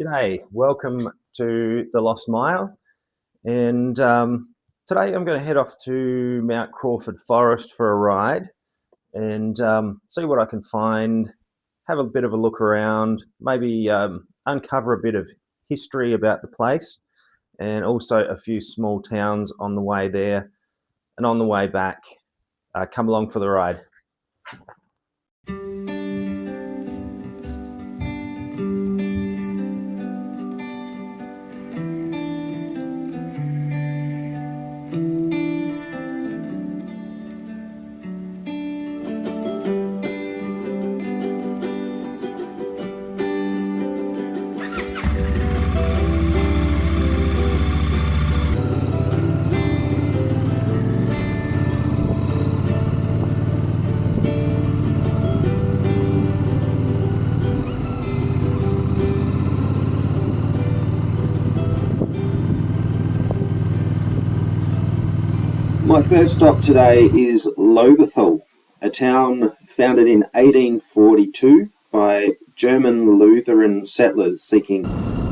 G'day, welcome to the Lost Mile, and today I'm going to head off to Mount Crawford Forest for a ride and see what I can find, have a bit of a look around, maybe uncover a bit of history about the place, and also a few small towns on the way there and on the way back. Come along for the ride. My first stop today is Lobethal, a town founded in 1842 by German Lutheran settlers seeking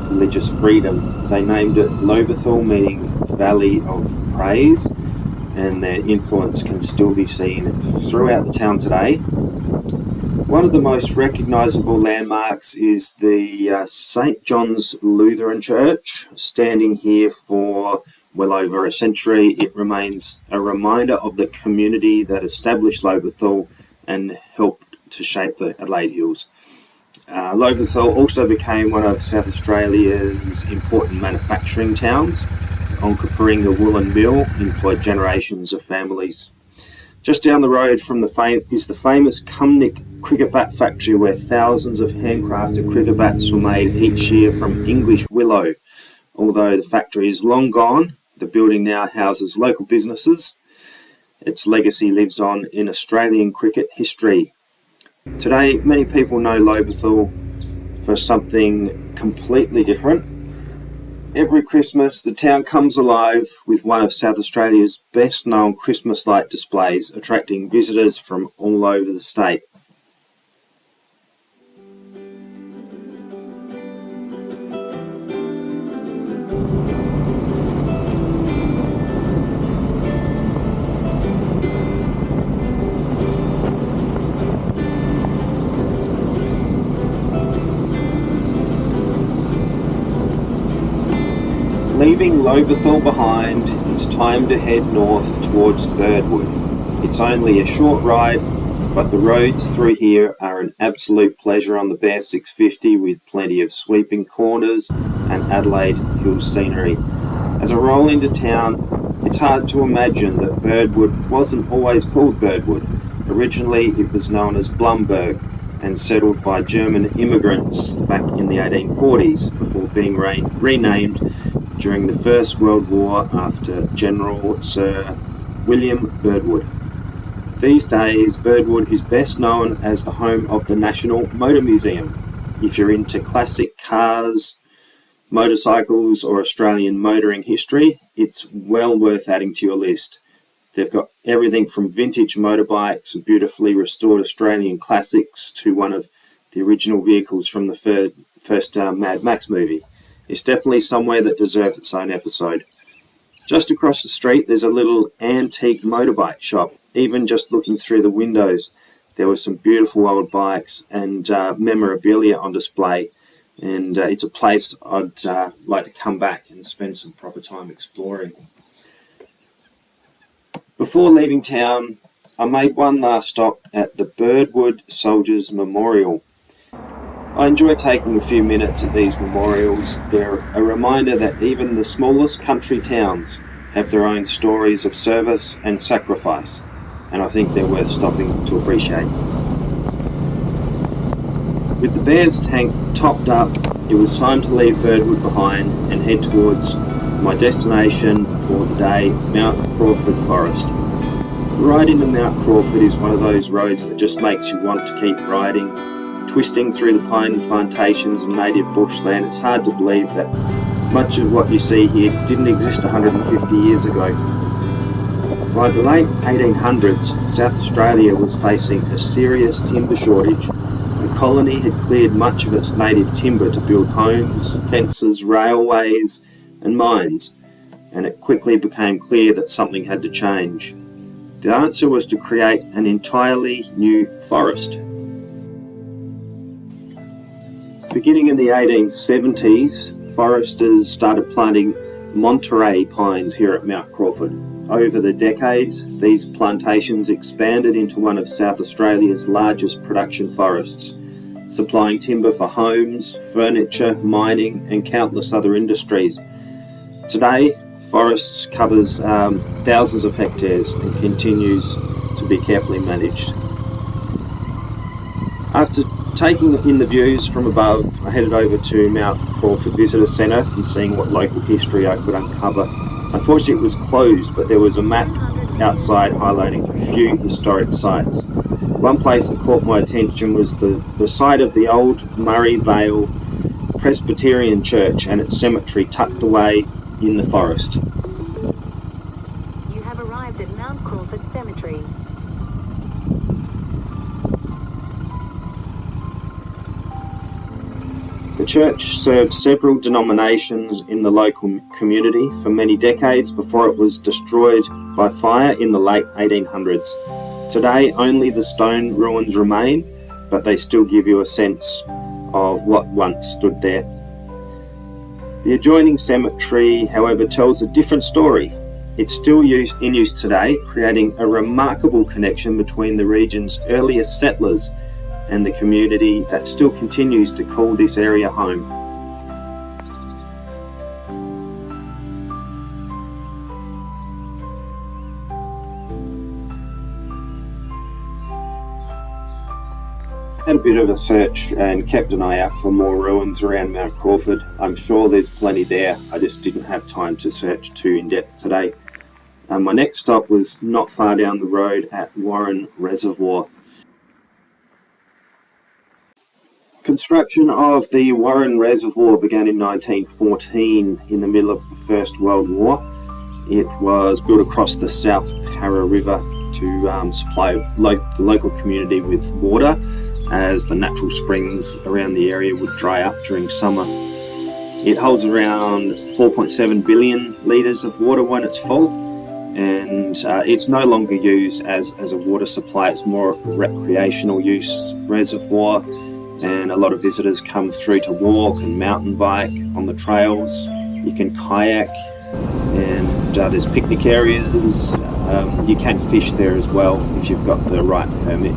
religious freedom. They named it Lobethal, meaning Valley of Praise, and their influence can still be seen throughout the town today. One of the most recognisable landmarks is the St. John's Lutheran Church, standing here for well over a century. It remains a reminder of the community that established Lobethal and helped to shape the Adelaide Hills. Lobethal also became one of South Australia's important manufacturing towns. Onkaparinga Woolen Mill employed generations of families. Just down the road from is the famous Cumnick cricket bat factory, where thousands of handcrafted cricket bats were made each year from English willow. Although the factory is long gone, the building now houses local businesses. Its legacy lives on in Australian cricket history. Today, many people know Lobethal for something completely different. Every Christmas, the town comes alive with one of South Australia's best-known Christmas light displays, attracting visitors from all over the state. Leaving Lobethal behind, it's time to head north towards Birdwood. It's only a short ride, but the roads through here are an absolute pleasure on the Bear 650, with plenty of sweeping corners and Adelaide Hills scenery. As I roll into town, it's hard to imagine that Birdwood wasn't always called Birdwood. Originally, it was known as Blumberg and settled by German immigrants back in the 1840s before being renamed during the First World War after General Sir William Birdwood. These days, Birdwood is best known as the home of the National Motor Museum. If you're into classic cars, motorcycles, or Australian motoring history, it's well worth adding to your list. They've got everything from vintage motorbikes and beautifully restored Australian classics to one of the original vehicles from the first Mad Max movie. It's definitely somewhere that deserves its own episode. Just across the street, there's a little antique motorbike shop. Even just looking through the windows, there were some beautiful old bikes and memorabilia on display. And it's a place I'd like to come back and spend some proper time exploring. Before leaving town, I made one last stop at the Birdwood Soldiers Memorial. I enjoy taking a few minutes at these memorials. They're a reminder that even the smallest country towns have their own stories of service and sacrifice, and I think they're worth stopping to appreciate. With the Bear's tank topped up, it was time to leave Birdwood behind and head towards my destination for the day, Mount Crawford Forest. The ride into Mount Crawford is one of those roads that just makes you want to keep riding. Twisting through the pine plantations and native bushland, it's hard to believe that much of what you see here didn't exist 150 years ago. By the late 1800s, South Australia was facing a serious timber shortage, and colony had cleared much of its native timber to build homes, fences, railways and mines, and it quickly became clear that something had to change. The answer was to create an entirely new forest. Beginning in the 1870s, foresters started planting Monterey pines here at Mount Crawford. Over the decades, these plantations expanded into one of South Australia's largest production forests, supplying timber for homes, furniture, mining and countless other industries. Today, forests covers thousands of hectares and continues to be carefully managed. After taking in the views from above, I headed over to Mount Crawford Visitor Centre and seeing what local history I could uncover. Unfortunately, it was closed, but there was a map outside highlighting a few historic sites. One place that caught my attention was the site of the old Murray Vale Presbyterian Church and its cemetery tucked away in the forest. You have arrived at Mount Crawford Cemetery. The church served several denominations in the local community for many decades before it was destroyed by fire in the late 1800s. Today, only the stone ruins remain, but they still give you a sense of what once stood there. The adjoining cemetery, however, tells a different story. It's still in use today, creating a remarkable connection between the region's earliest settlers and the community that still continues to call this area home. Had a bit of a search and kept an eye out for more ruins around Mount Crawford. I'm sure there's plenty there, I just didn't have time to search too in depth today. My next stop was not far down the road at Warren Reservoir. Construction of the Warren Reservoir began in 1914 in the middle of the First World War. It was built across the South Para River to supply the local community with water as the natural springs around the area would dry up during summer. It holds around 4.7 billion litres of water when it's full, and it's no longer used as a water supply. It's more a recreational use reservoir, and a lot of visitors come through to walk and mountain bike on the trails. You can kayak, and there's picnic areas. You can fish there as well if you've got the right permit.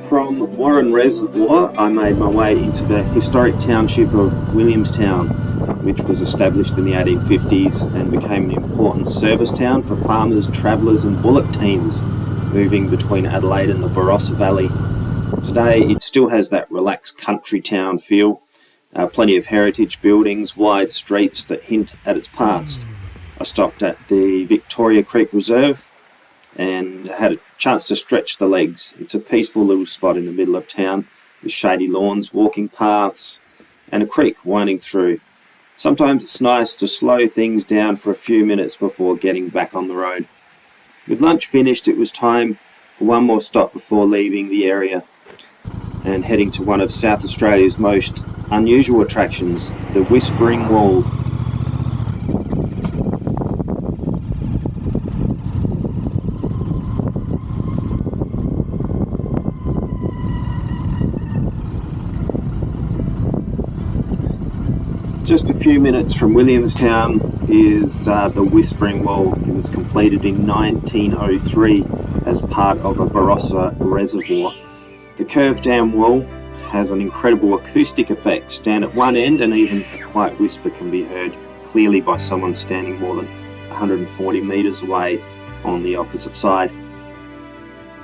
From Warren Reservoir, I made my way into the historic township of Williamstown, which was established in the 1850s and became an important service town for farmers, travellers and bullock teams moving between Adelaide and the Barossa Valley. Today it still has that relaxed country town feel, plenty of heritage buildings, wide streets that hint at its past. I stopped at the Victoria Creek Reserve and had a chance to stretch the legs. It's a peaceful little spot in the middle of town with shady lawns, walking paths and a creek winding through. Sometimes it's nice to slow things down for a few minutes before getting back on the road. With lunch finished, it was time for one more stop before leaving the area and heading to one of South Australia's most unusual attractions, the Whispering Wall. Just a few minutes from Williamstown is the Whispering Wall. It was completed in 1903 as part of a Barossa reservoir. The curved down wall has an incredible acoustic effect. Stand at one end and even a quiet whisper can be heard clearly by someone standing more than 140 metres away on the opposite side.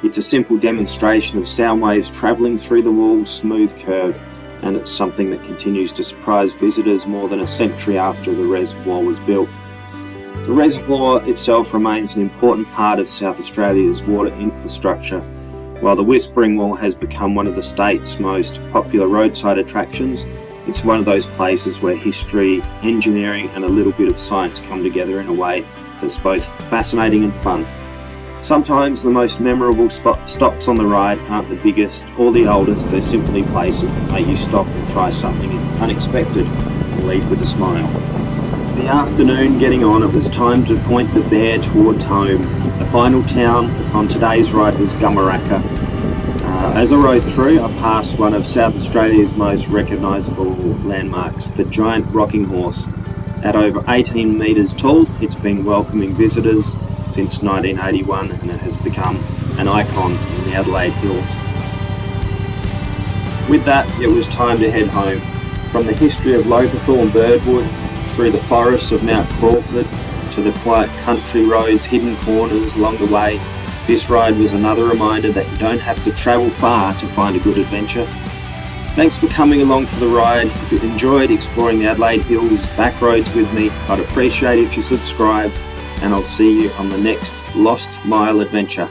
It's a simple demonstration of sound waves travelling through the wall's smooth curve, and it's something that continues to surprise visitors more than a century after the reservoir was built. The reservoir itself remains an important part of South Australia's water infrastructure. While the Whispering Wall has become one of the state's most popular roadside attractions, It's one of those places where history, engineering and a little bit of science come together in a way that's both fascinating and fun. Sometimes the most memorable stops on the ride aren't the biggest or the oldest, they're simply places that make you stop and try something unexpected and leave with a smile. The afternoon getting on, it was time to point the bear towards home. The final town on today's ride was Gumeracha. As I rode through, I passed one of South Australia's most recognisable landmarks, the giant rocking horse. At over 18 metres tall, it's been welcoming visitors since 1981 and it has become an icon in the Adelaide Hills. With that, it was time to head home. From the history of Lobethal and Birdwood, through the forests of Mount Crawford, to the quiet country roads, hidden corners along the way, this ride was another reminder that you don't have to travel far to find a good adventure. Thanks for coming along for the ride. If you've enjoyed exploring the Adelaide Hills back roads with me, I'd appreciate it if you subscribe, and I'll see you on the next Lost Mile adventure.